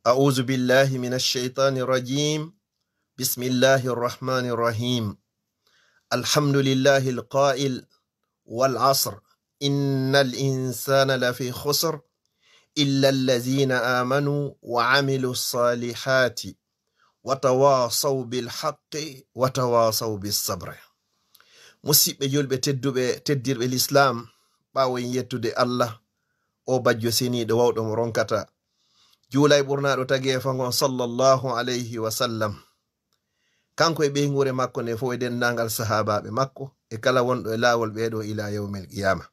أعوذ بالله من الشيطان الرجيم. بسم الله الرحمن الرحيم. الحمد لله القائل والعصر إن الإنسان لفي خسر إلا الذين آمنوا وعملوا الصالحات وتواصوا بالحق وتواصوا بالصبر. مسيب جلب تدير بالإسلام باوين يتدي الله أو بجو سيني دوود مرونكتا Julai burnaɗo tagi fangon sallallahu alayhi wa sallam. Kanko e ɓe ngure makko ne fo e dendangal sahabaɓe makko e kala wonɗo e lawol ɓeɗo ila yawmil qiyama.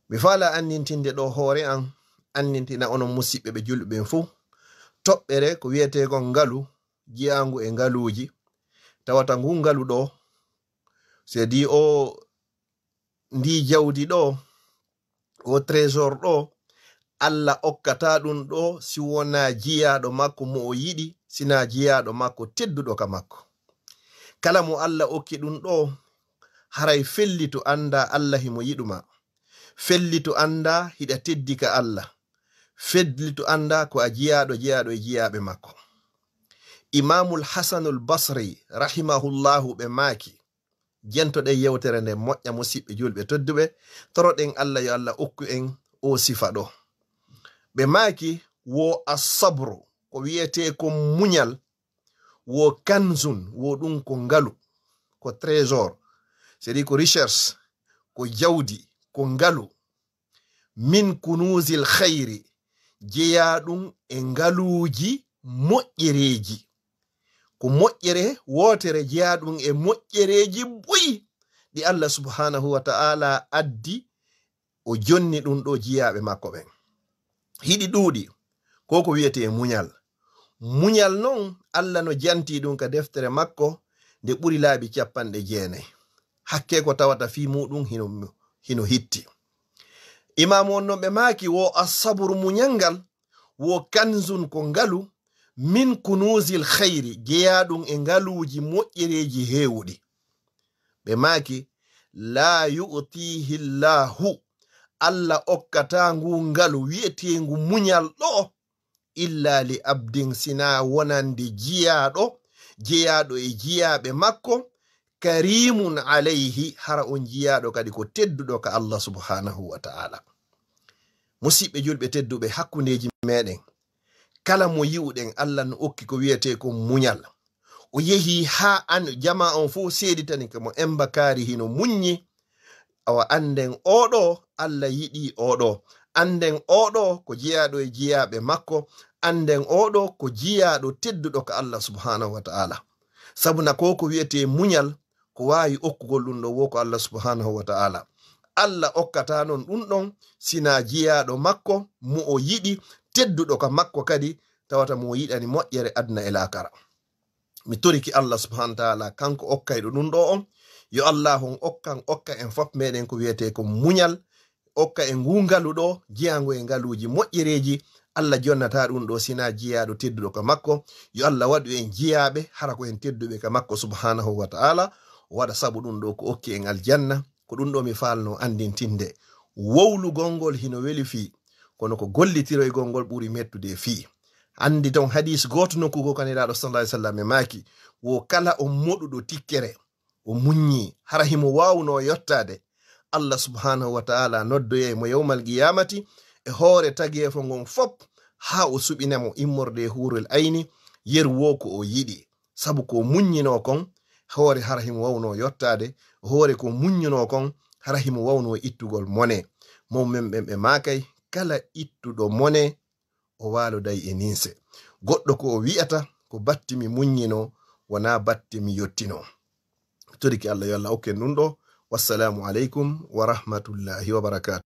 Mi fala annintinde ɗo hoore an annintina onon musidɓe ɓe julɓe fu toɓɓere ko wiyetegon ngalu jiyangu e ngaluji. Tawata ngu ngalu ɗo sedi o ndi jawdi ɗo o trésor ɗo Allah okkata ɗum ɗo si wona jiyaɗo makko mo o yiɗi, sina jiyaɗo makko tedduɗo ka makko. Kala mo Allah okki ɗum ɗo haray felli to anda Allah himo yiɗuma, felli to anda hiɗa teddi ka Allah, felli to anda ko a jiyaɗo e jiyaɓe makko. Imamul Hasanul Basri rahimahullahu ɓe maki jentoɗe yewtere nde moƴƴa musidɓe julɓe todduɓe toroɗen Allah yo Allah okku en o sifa ɗo. Ɓe maki wo asabru ko wiyete ko muñal, wo kanzun wo ɗum ko ngalu, ko trésor, c'est-à-dire ko recherche, ko jawdi, ko ngalu, min kunuzil khayri, jeya ɗum e ngaluji moƴƴereji, ko moƴƴere wotere jeya ɗum e moƴƴereji buyi ɗi Allah subhanahu wa ta'ala addi o jonni ɗum ɗo jiyaɓe makko ɓen. Hiɗi ɗuuɗi ko wiyete muñal. Muñal non Allah no janti ɗum ka deftere makko nde ɓuri laabi 90. Hakke ko tawata fi muɗum hino hitti. Imam on non ɓe maki wo asabru muñangal wo kanzun ko ngalu min kunuzil khayri jeyaɗum e ngaluji moƴƴereji hewuɗi. Ɓe maki la yu'tihi llahu, Allah okkata ngu ngalu wi'etengu muñal ɗo illa li abdin sina wonande jiyaɗo e jiyaɓe makko karimun alayhi, hara on jiyaɗo kadi ko tedduɗo ka Allah subhanahu wa ta'ala. Musidɓe julɓe tedduɓe hakkundeji meɗen kala mo yiwɗen Allah no okki ko wiyete ko muñal, o yehi ha an jama on fu seditani ko mo embakari hino muñi, awa anden oɗo Allah yiɗi oɗo, anden oɗo ko jiyaɗo e jiyaɓe makko, anden oɗo ko jiyaɗo tedduɗo ka Allah subhanahu wa ta'ala. Sabuna ko wiyete muñal ko wawi okkugol ɗum ɗo wo ko Allah subhanahu wa ta'ala. Allah okkata non ɗum ɗon sina jiyaɗo makko mo o yiɗi tedduɗo ka makko kadi tawata mo yiɗani moƴƴere adna e lakara. Mi toriki Allah subhanahu wa ta'ala kanko okkayɗo ɗum ɗo on, yo Allah on okka en fof meɗen ko wiyete ko muñal, okka en ngungalu ɗo jiyango e ngaluji moƴƴereji. Allah jonnata ɗum ɗo sina jiyaɗo tedduɗo ka makko. Yo Allah waɗu en jiyaɓe hara ko en tedduɓe ka makko subhanahu wa ta'ala. Waɗa sabu ɗum ɗo ko okki en aljanna. Ko ɗum ɗo mi falno andintinde wowlugol ngol hino weli fi, kono ko gollitiroygol ngol ɓuri mettude fi. Andi ton hadis goto nokkugo kaniraɗo sallallahu alaihi wasallam e maki wo kala o moɗuɗo tikkere o muññi hara himo wawno yottade, Allah subhanahu wa ta'ala noddoye mo yawmal qiyamati e hoore tagefo ngon fop ha o suɓinamo immorde hurul ayni yer wo ko o yiɗi, sabu ko muññino kon hoore hara himo wawno yottade, hoore ko muññino kon hara himo wawno ittugol mone. Mommen ɓe makay kala ittuɗo mone o walo day e ninse. Goɗɗo ko o wi'ata ko batti mi muññino wona batti mi yottino. Toriki Allah yo Allah okken ɗum ɗo. Wassalamu alaikum wa rahmatullahi wa barakatuh.